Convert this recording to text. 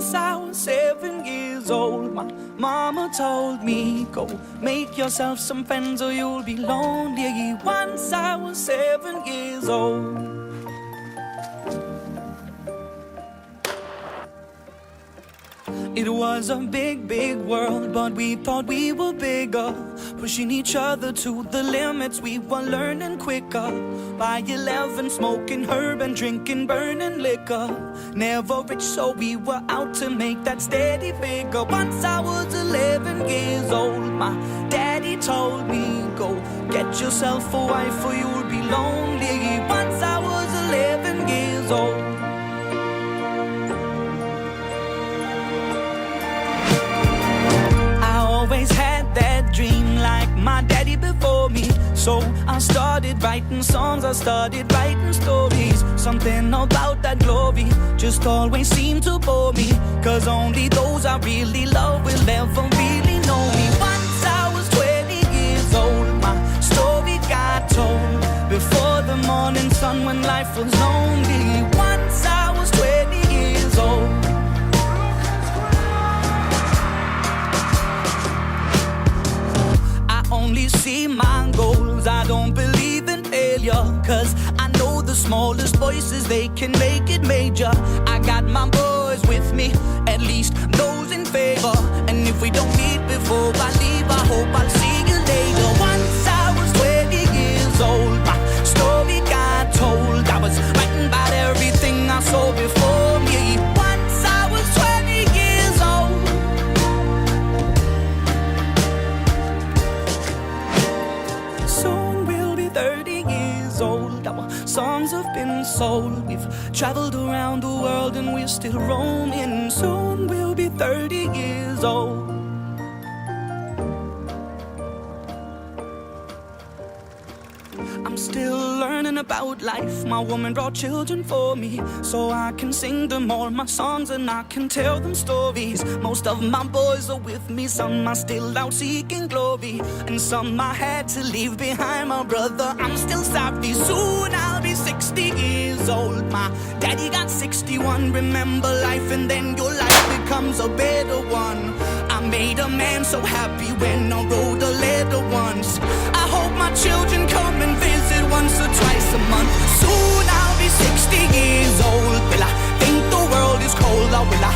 Once I was 7 years old, my mama told me, go make yourself some friends or you'll be lonely. Once I was 7 years old. It was a big, big world, but we thought we were bigger. Pushing each other to the limits, we were learning quicker. By 11, smoking herb and drinking burning liquor. Never rich, so we were out to make that steady figure. Once I was 11 years old, my daddy told me, go get yourself a wife or you'll be lonely. Once I was 11 years old. Always had that dream like my daddy before me. So I started writing songs, I started writing stories. Something about that glory just always seemed to bore me. Cause only those I really love will ever really know me. Once I was 20 years old, my story got told. Before the morning sun when life was lonely. Once I was 20 years old. Only see my goals, I don't believe in failure. Cause I know the smallest voices, they can make it major. I got my boys with me, at least those in favor. And if we don't meet before I leave, I hope I'll see you later. Once I was 20 years old, my story got told. I was writing about everything I saw before me. Once I was 20 years old. Soon we'll be 30 years old. Our songs have been sold. We've traveled around the world and we're still roaming. Soon we'll be 30 years old. I'm still learning about life. My woman brought children for me, so I can sing them all my songs and I can tell them stories. Most of my boys are with me, some are still out seeking glory, and some I had to leave behind. My brother, I'm still sorry. Soon I'll be 60 years old. My daddy got 61. Remember life and then your life becomes a better one. I made a man so happy when I wrote a letter once. I hope my children come and visit once or twice a month. Soon I'll be 60 years old. Will I think the world is cold, or will I